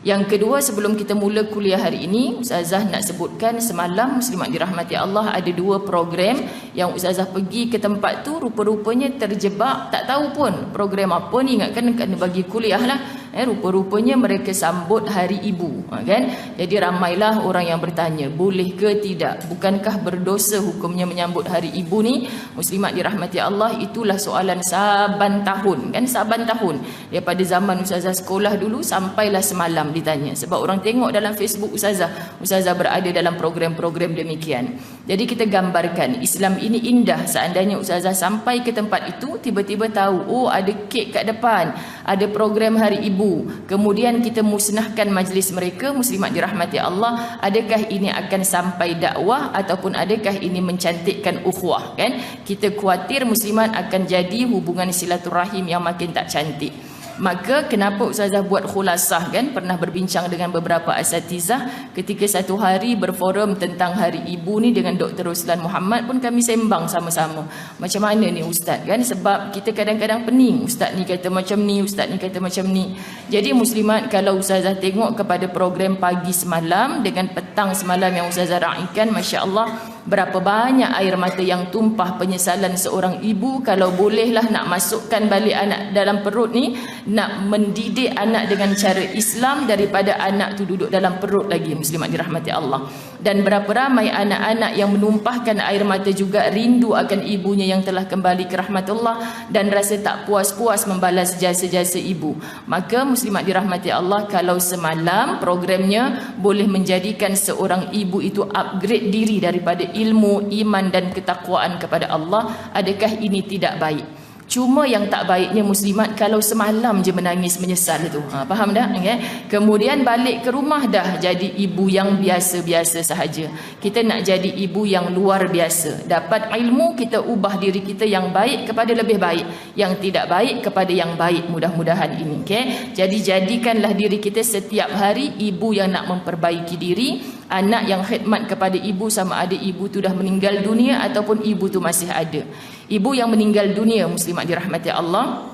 Yang kedua, sebelum kita mula kuliah hari ini, Ustazah nak sebutkan semalam muslimat dirahmati Allah ada 2 program yang Ustazah pergi ke tempat tu, rupa-rupanya terjebak, tak tahu pun program apa ni, ingatkan kena bagi kuliah lah. Rupa-rupanya mereka sambut Hari Ibu, kan? Jadi ramailah orang yang bertanya, boleh ke tidak? Bukankah berdosa hukumnya menyambut Hari Ibu ni? Muslimat dirahmati Allah, itulah soalan saban tahun, kan? Saban tahun daripada zaman Ustazah sekolah dulu sampailah semalam ditanya. Sebab orang tengok dalam Facebook Ustazah berada dalam program-program demikian. Jadi kita gambarkan Islam ini indah. Seandainya Ustazah sampai ke tempat itu, tiba-tiba tahu, oh ada kek kat depan, ada program Hari Ibu, kemudian kita musnahkan majlis mereka. Muslimat dirahmati Allah, adakah ini akan sampai dakwah ataupun adakah ini mencantikkan ukhuwah, kan? Kita khawatir muslimat akan jadi hubungan silaturahim yang makin tak cantik. Maka kenapa Ustazah buat khulasah, kan? Pernah berbincang dengan beberapa asatizah ketika satu hari berforum tentang Hari Ibu ni dengan Dr. Ruslan Muhammad pun kami sembang sama-sama. Macam mana ni Ustaz, kan? Sebab kita kadang-kadang pening, Ustaz ni kata macam ni, Ustaz ni kata macam ni. Jadi muslimat, kalau Ustazah tengok kepada program pagi semalam dengan petang semalam yang Ustazah raikan, Masya Allah, berapa banyak air mata yang tumpah penyesalan seorang ibu. Kalau bolehlah nak masukkan balik anak dalam perut ni, nak mendidik anak dengan cara Islam daripada anak tu duduk dalam perut lagi, muslimat dirahmati Allah. Dan berapa ramai anak-anak yang menumpahkan air mata juga rindu akan ibunya yang telah kembali ke rahmatullah dan rasa tak puas-puas membalas jasa-jasa ibu. Maka muslimat dirahmati Allah, kalau semalam programnya boleh menjadikan seorang ibu itu upgrade diri daripada ilmu, iman dan ketakwaan kepada Allah, adakah ini tidak baik? Cuma yang tak baiknya muslimat, kalau semalam je menangis menyesal tu, faham dah? Okay? Kemudian balik ke rumah dah jadi ibu yang biasa-biasa sahaja. Kita nak jadi ibu yang luar biasa. Dapat ilmu, kita ubah diri kita yang baik kepada lebih baik, yang tidak baik kepada yang baik, mudah-mudahan ini. Okay? Jadi jadikanlah diri kita setiap hari ibu yang nak memperbaiki diri. Anak yang khidmat kepada ibu, sama ada ibu tu dah meninggal dunia ataupun ibu tu masih ada. Ibu yang meninggal dunia, muslimat dirahmati Allah,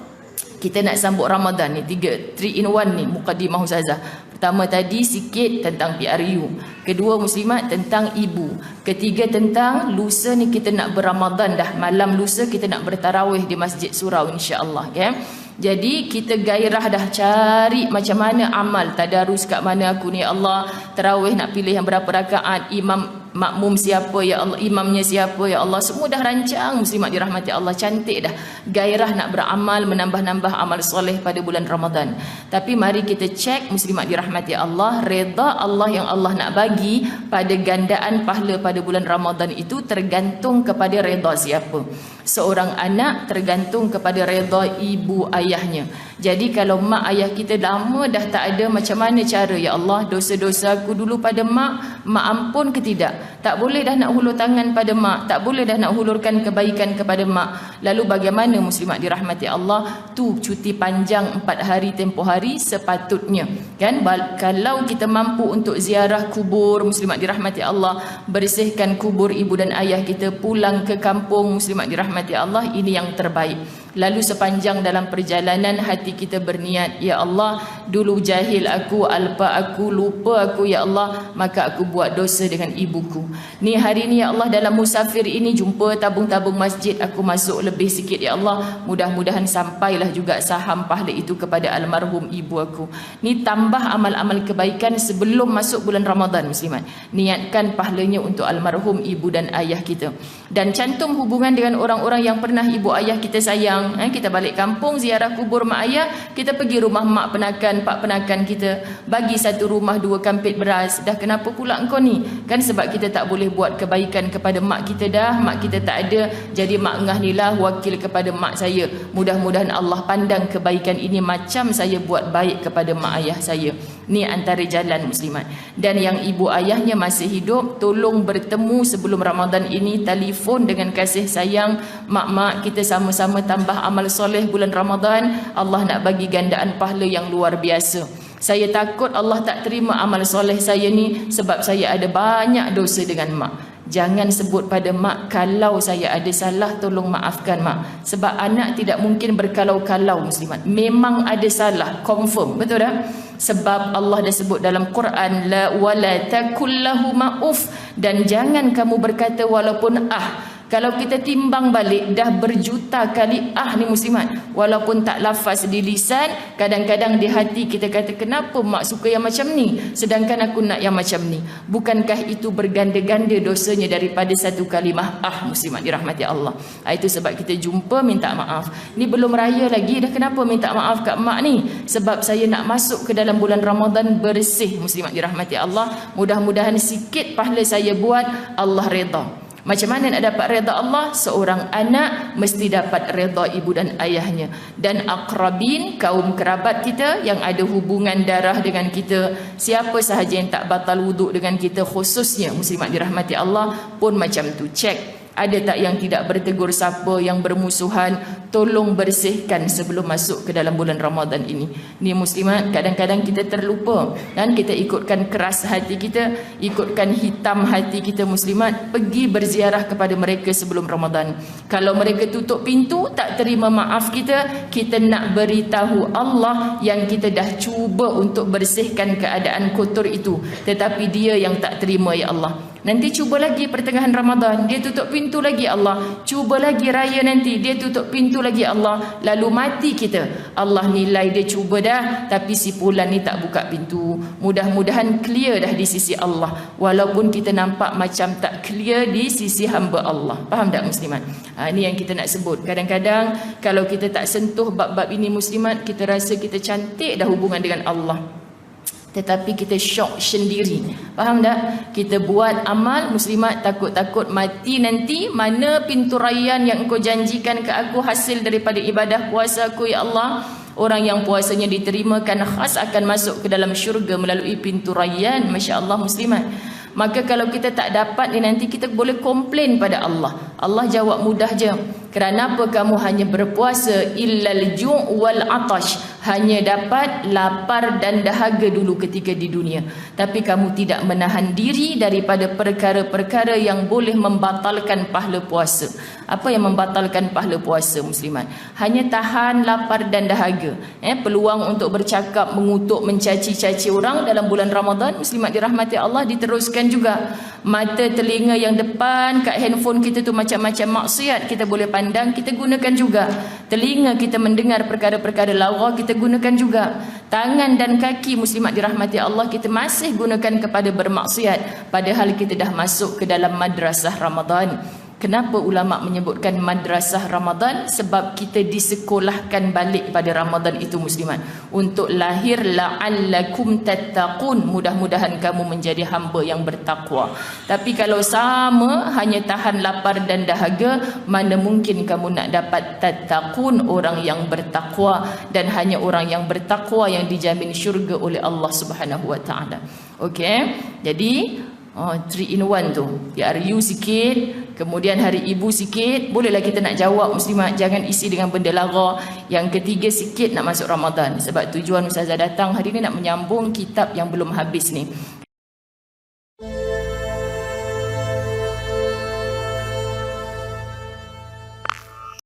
kita nak sambut Ramadan ni 3 in 1 ni mukadimah Ustazah. Pertama tadi sikit tentang PRU, kedua muslimat tentang ibu, ketiga tentang lusa ni kita nak beramadhan dah. Malam lusa kita nak bertarawih di Masjid Surau insya-Allah, ya. Jadi kita gairah dah cari macam mana amal tadarus kat mana aku ni, Allah, tarawih nak pilih yang berapa rakaat, imam makmum siapa ya Allah, imamnya siapa ya Allah, semua dah rancang, muslimat dirahmati Allah, cantik dah. Gairah nak beramal, menambah-nambah amal soleh pada bulan Ramadan. Tapi mari kita cek, muslimat dirahmati Allah, redha Allah yang Allah nak bagi pada gandaan pahala pada bulan Ramadan itu tergantung kepada redha siapa. Seorang anak tergantung kepada redha ibu ayahnya. Jadi kalau mak ayah kita lama dah tak ada, macam mana cara, ya Allah, dosa-dosa aku dulu pada mak ampun ke tidak? Tak boleh dah nak hulur tangan pada mak, tak boleh dah nak hulurkan kebaikan kepada mak. Lalu bagaimana muslimat dirahmati Allah? Tu cuti panjang 4 hari tempoh hari sepatutnya, kan? Kalau kita mampu untuk ziarah kubur, muslimat dirahmati Allah, bersihkan kubur ibu dan ayah kita, pulang ke kampung, muslimat dirahmati Allah, ini yang terbaik. Lalu sepanjang dalam perjalanan hati kita berniat, ya Allah, dulu jahil aku, alpa aku, lupa aku, ya Allah, maka aku buat dosa dengan ibuku. Ni hari ni ya Allah, dalam musafir ini jumpa tabung-tabung masjid, aku masuk lebih sikit ya Allah, mudah-mudahan sampailah juga saham pahala itu kepada almarhum ibu aku. Ni tambah amal-amal kebaikan sebelum masuk bulan Ramadan, muslimat. Niatkan pahalanya untuk almarhum ibu dan ayah kita. Dan cantum hubungan dengan orang-orang yang pernah ibu ayah kita sayang. Kita balik kampung, ziarah kubur mak ayah, kita pergi rumah mak penakan, pak penakan kita, bagi satu rumah 2 kampit beras. Dah kenapa pula engkau ni? Kan sebab kita tak boleh buat kebaikan kepada mak kita dah, mak kita tak ada, jadi mak ngah ni lah wakil kepada mak saya. Mudah-mudahan Allah pandang kebaikan ini macam saya buat baik kepada mak ayah saya. Ni antara jalan, muslimat. Dan yang ibu ayahnya masih hidup, tolong bertemu sebelum Ramadan ini, telefon dengan kasih sayang, mak-mak kita sama-sama tambah amal soleh bulan Ramadan, Allah nak bagi gandaan pahala yang luar biasa. Saya takut Allah tak terima amal soleh saya ni sebab saya ada banyak dosa dengan mak. Jangan sebut pada mak, kalau saya ada salah tolong maafkan mak. Sebab anak tidak mungkin berkalau-kalau muslimat. Memang ada salah, confirm, betul tak? Sebab Allah dah sebut dalam Quran, la wala takul lahuma uf, dan jangan kamu berkata walaupun Kalau kita timbang balik, dah berjuta kali ni muslimat. Walaupun tak lafaz di lisan, kadang-kadang di hati kita kata, kenapa mak suka yang macam ni, sedangkan aku nak yang macam ni. Bukankah itu berganda-ganda dosanya daripada satu kalimah muslimat dirahmati Allah. Itu sebab kita jumpa minta maaf. Ni belum raya lagi, dah kenapa minta maaf kat mak ni? Sebab saya nak masuk ke dalam bulan Ramadan bersih, muslimat dirahmati Allah. Mudah-mudahan sikit pahala saya buat, Allah redha. Macam mana nak dapat redha Allah? Seorang anak mesti dapat redha ibu dan ayahnya. Dan aqrabin, kaum kerabat kita yang ada hubungan darah dengan kita. Siapa sahaja yang tak batal wuduk dengan kita, khususnya muslimat dirahmati Allah, pun macam tu. Cek. Ada tak yang tidak bertegur sapa, yang bermusuhan? Tolong bersihkan sebelum masuk ke dalam bulan Ramadan ini. Ni muslimat, kadang-kadang kita terlupa dan kita ikutkan keras hati kita, ikutkan hitam hati kita muslimat, pergi berziarah kepada mereka sebelum Ramadan. Kalau mereka tutup pintu, tak terima maaf kita, kita nak beritahu Allah yang kita dah cuba untuk bersihkan keadaan kotor itu, tetapi dia yang tak terima, ya Allah. Nanti cuba lagi pertengahan Ramadan, dia tutup pintu lagi, Allah. Cuba lagi raya nanti, dia tutup pintu lagi, Allah. Lalu mati kita, Allah nilai dia cuba dah, tapi si fulan ni tak buka pintu. Mudah-mudahan clear dah di sisi Allah, walaupun kita nampak macam tak clear di sisi hamba Allah. Faham tak muslimat? Ini yang kita nak sebut. Kadang-kadang kalau kita tak sentuh bab-bab ini muslimat, kita rasa kita cantik dah hubungan dengan Allah, tetapi kita syok sendiri. Faham tak? Kita buat amal muslimat, takut-takut mati nanti, mana pintu rayyan yang engkau janjikan ke aku hasil daripada ibadah puasa aku, ya Allah. Orang yang puasanya diterimakan khas akan masuk ke dalam syurga melalui pintu rayyan. Masya Allah muslimat. Maka kalau kita tak dapat ni, nanti kita boleh komplain pada Allah. Allah jawab mudah je. Kenapa kamu hanya berpuasa illal ju' wal atash? Hanya dapat lapar dan dahaga dulu ketika di dunia. Tapi kamu tidak menahan diri daripada perkara-perkara yang boleh membatalkan pahala puasa. Apa yang membatalkan pahala puasa muslimat? Hanya tahan lapar dan dahaga. Peluang untuk bercakap, mengutuk, mencaci-caci orang dalam bulan Ramadan, muslimat dirahmati Allah, diteruskan juga. Mata, telinga yang depan kat handphone kita tu macam-macam maksiat kita boleh pandang, kita gunakan juga. Telinga kita mendengar perkara-perkara lara, kita gunakan juga. Tangan dan kaki muslimat dirahmati Allah kita masih gunakan kepada bermaksiat, padahal kita dah masuk ke dalam madrasah Ramadan. Kenapa ulama menyebutkan madrasah Ramadan? Sebab kita disekolahkan balik pada Ramadan itu muslimat, untuk lahir la'allakum tattaqun, mudah-mudahan kamu menjadi hamba yang bertakwa. Tapi kalau sama hanya tahan lapar dan dahaga, mana mungkin kamu nak dapat tattaqun, orang yang bertakwa. Dan hanya orang yang bertakwa yang dijamin syurga oleh Allah Subhanahu wa taala. Okey, jadi 3 in 1 tu, you sikit, kemudian hari ibu sikit, bolehlah kita nak jawab muslimat, jangan isi dengan benda lara. Yang ketiga sikit nak masuk Ramadan, sebab tujuan Ustazah datang hari ni nak menyambung kitab yang belum habis ni.